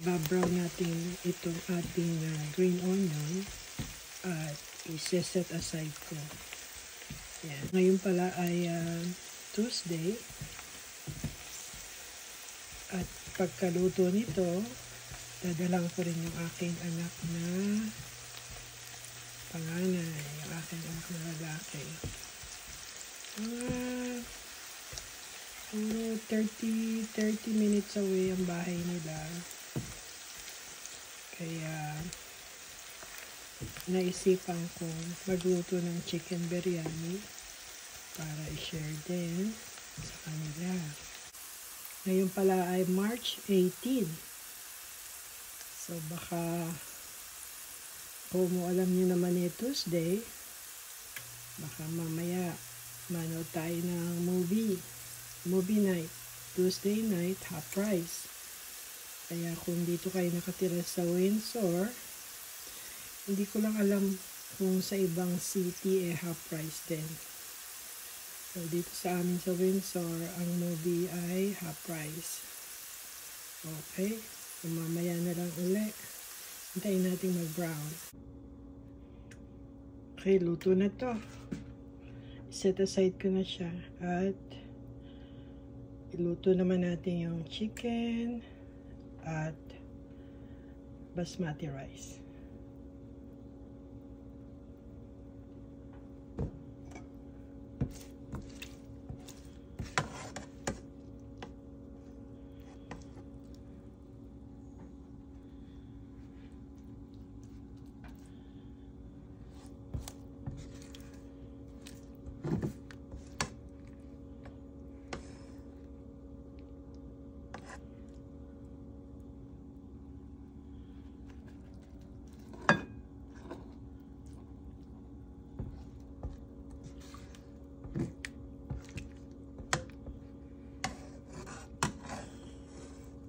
Babrown natin itong ating green onion at i-set aside ko. Yan. Ngayon pala ay Tuesday at pagkaluto nito, dadalang ko rin yung aking anak na panganay, yung aking anak na lalaki. 30 minutes away ang bahay nila. Kaya naisipan kong magluto ng chicken biryani para i-share din sa kanila. Ngayon pala ay March 18. So baka kung alam niyo naman Tuesday, baka mamaya manood tayo ng movie night, Tuesday night, half price. Kaya kung dito kayo nakatira sa Windsor, hindi ko lang alam kung sa ibang city half price din. So dito sa amin sa Windsor, ang movie ay half price. Okay, so mamaya na lang ulit. Hintayin natin mag-brown. Okay, luto na to. Set aside ko na siya at iluto naman natin yung chicken at basmati rice.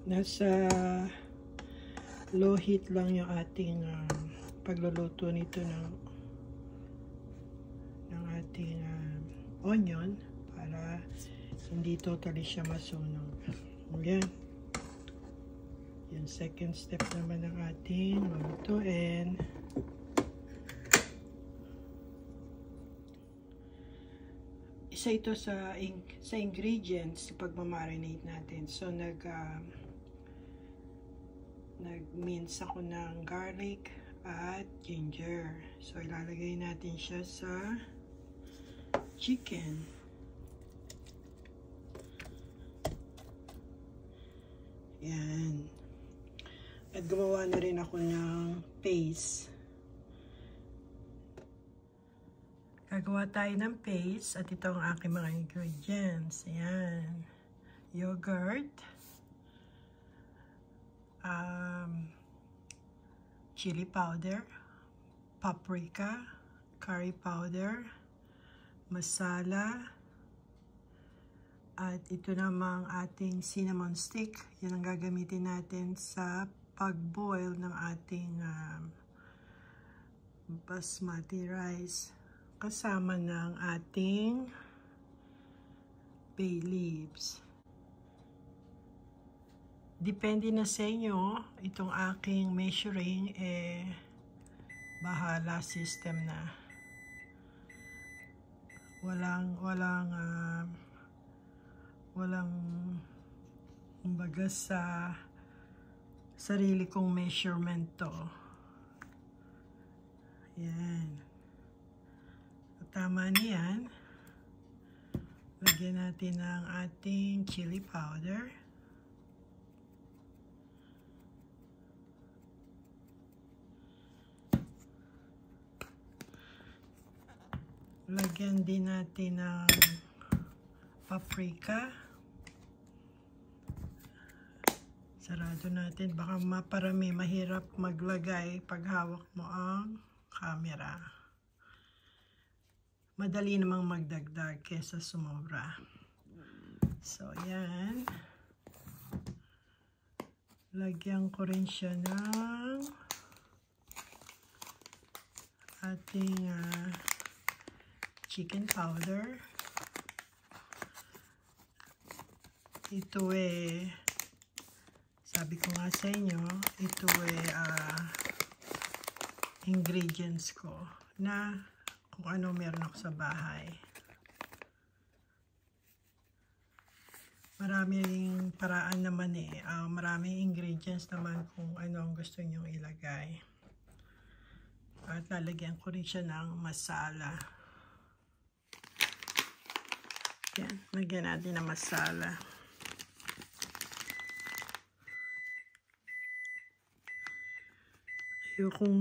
Nasa low heat lang yung ating pagluluto nito ng ating onion para hindi totally siya masunog. Ayan. Yung second step naman ng ating lulutuin. Isa ito sa ingredients pag ma-marinate natin. So nag-mince ako ng garlic at ginger. So ilalagay natin siya sa chicken. Yan. At gumawa na rin ako ng paste. Gagawa tayo ng paste at ito ang aking mga ingredients. Ayan. Yogurt. Chili powder, paprika, curry powder, masala, at ito namang ating cinnamon stick. Yan ang gagamitin natin sa pag-boil ng ating basmati rice kasama ng ating bay leaves. Depende na sa inyo, itong aking measuring, bahala system na. Walang kumbaga sa sarili kong measurement to. Yan. Tama niyan. Lagyan natin ng ating chili powder. Lagyan din natin ng paprika. Sarado natin. Baka maparami, mahirap maglagay pag hawak mo ang camera. Madali namang magdagdag kesa sumobra. So, yan. Lagyan ko rin siya ng ating chicken powder. Ito sabi ko nga sa inyo, ito ingredients ko na kung ano meron ako sa bahay. Maraming paraan naman maraming ingredients naman kung ano ang gusto nyong ilagay. At lalagyan ko rin siya ng masala. Yan, lagyan natin ng masala. Ayokong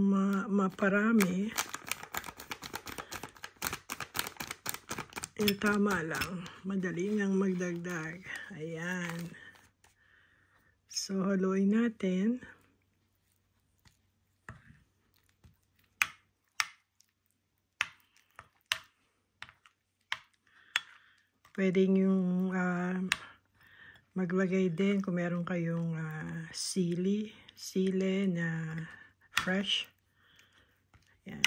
maparami. Tama lang. Madali nang magdagdag. Ayan. So, haluin natin. Pwede nyo maglagay din kung meron kayong sili na fresh. Ayan.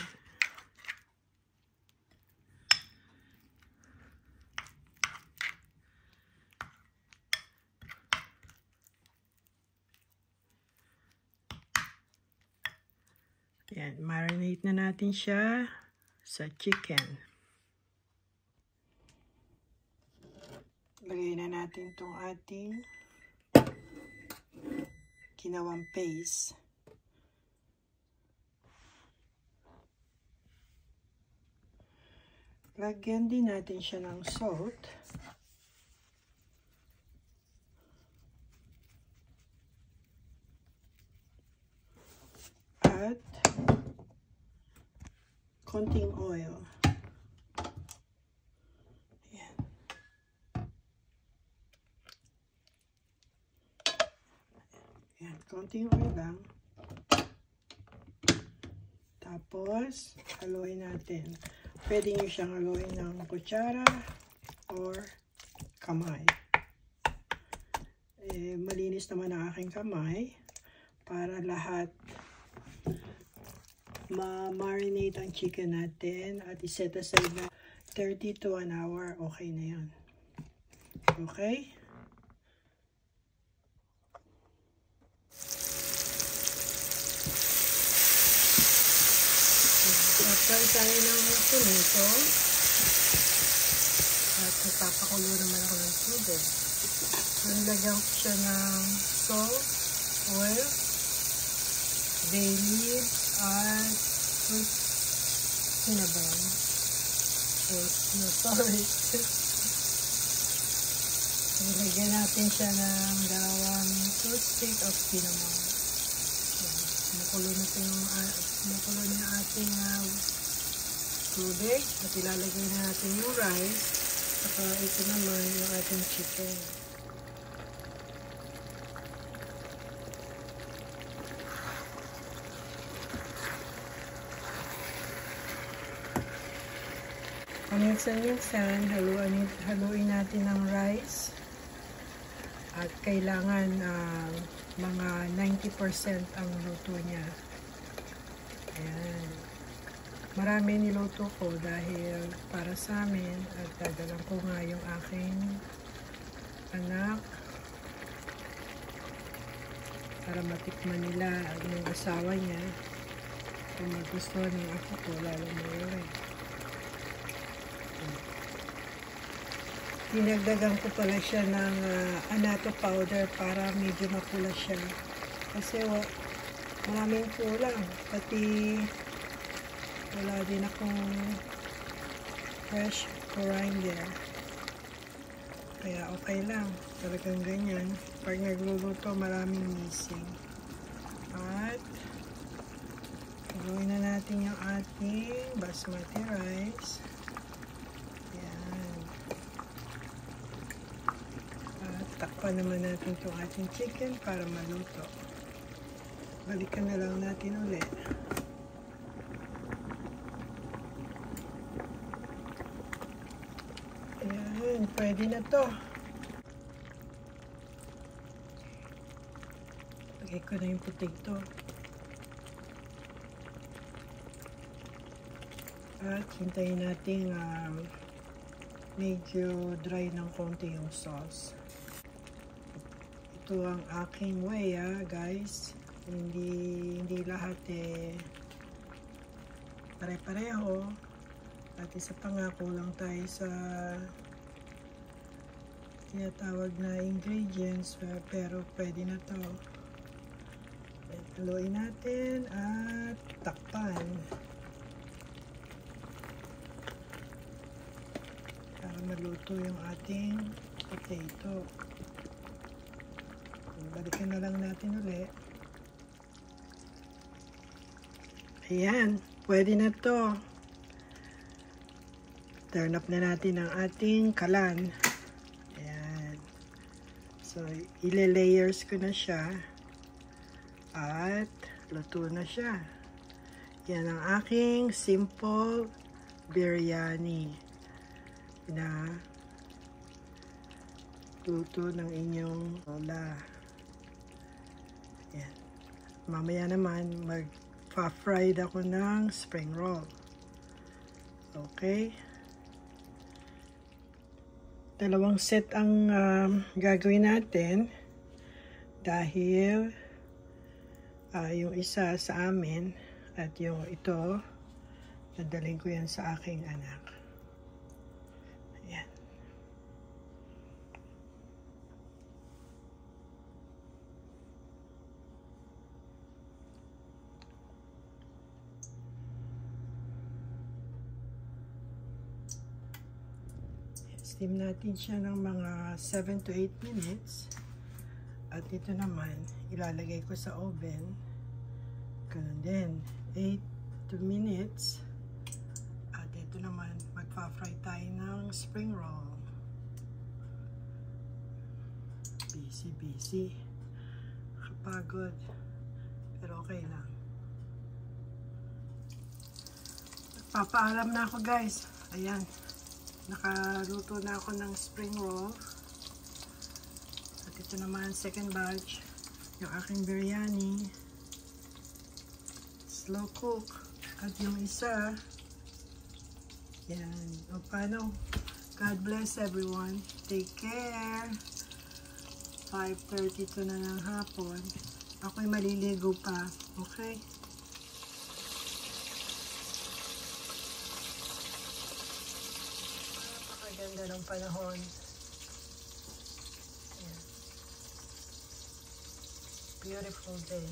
Yan, marinate na natin siya sa chicken. Lagay na natin itong ating ginawang paste. Lagyan din natin siya ng salt. At konting oil. Ayan. Ayan, konting oil lang. Tapos, haluin natin. Pwede nyo siyang haluin ng kutsara or kamay. Malinis naman ang aking kamay para lahat ma-marinate ang chicken natin at iset aside na 30 to an hour. Okay na yan. Okay? Apply tayo ng tomato at nagpapakulo naman ako ng tubig. Nilagyan ko siya ng salt, oil, bay leaves, at cinnamon. Nilagyan natin siya ng dalawang toothpick of cinnamon. Kumukulo na yung ating tubig at ilalagay na natin yung rice. Saka ito naman yung ating chicken. Paminsan-minsan, haluin natin ng rice at kailangan mga 90% ang luto niya. Ayan. Marami niluto ko dahil para sa amin at dadalang ko nga yung aking anak para matikman nila yung asawa niya. Kung magustuhan ng ako ko, lalo mo. Dinagdagan ko pala siya ng annatto powder para medyo mapula siya. Kasi maraming kulang. Pati wala din akong fresh coriander. Kaya okay lang. Talagang ganyan. Pag nagluluto, maraming missing. At gawin na natin yung ating basmati rice. Takpan naman natin itong ating chicken para maluto. Balikan na lang natin ulit. Ayan, pwede na to. Lagay ko na yung potato. At hintayin natin medyo dry ng konti yung sauce. Ito ang aking way, guys. Hindi lahat pare-pareho. At isa pa nga, kulang tayo sa tinatawag na ingredients, pero pwede na to. Haluin natin at takpan para maluto yung ating potato. Balikan na lang natin ulit. Ayan, pwede na to. Turn up na natin ang ating kalan. Ayan. So, ile-layers ko na siya. At luto na siya. Yan ang aking simple biryani na luto ng inyong lola. Yan. Mamaya naman mag-fried ako ng spring roll. Okay? Dalawang set ang gagawin natin dahil yung isa sa amin at yung ito nadaling ko yan sa aking anak. Ayan. Steam natin siya ng mga 7 to 8 minutes. At ito naman, ilalagay ko sa oven. Ganun din, 8 to minutes. At ito naman, magpa-fry tayo ng spring roll. Busy. Kapagod. Pero okay lang. Papaalam na ako, guys. Ayan. Nakaluto na ako ng spring roll. At ito naman, second batch. Yung aking biryani. Slow cook. At yung isa, yan. O paano? God bless everyone. Take care. 5:32 na ng hapon. Ako'y maliligo pa. Okay? Ganda ng panahon. Ayan. Beautiful day.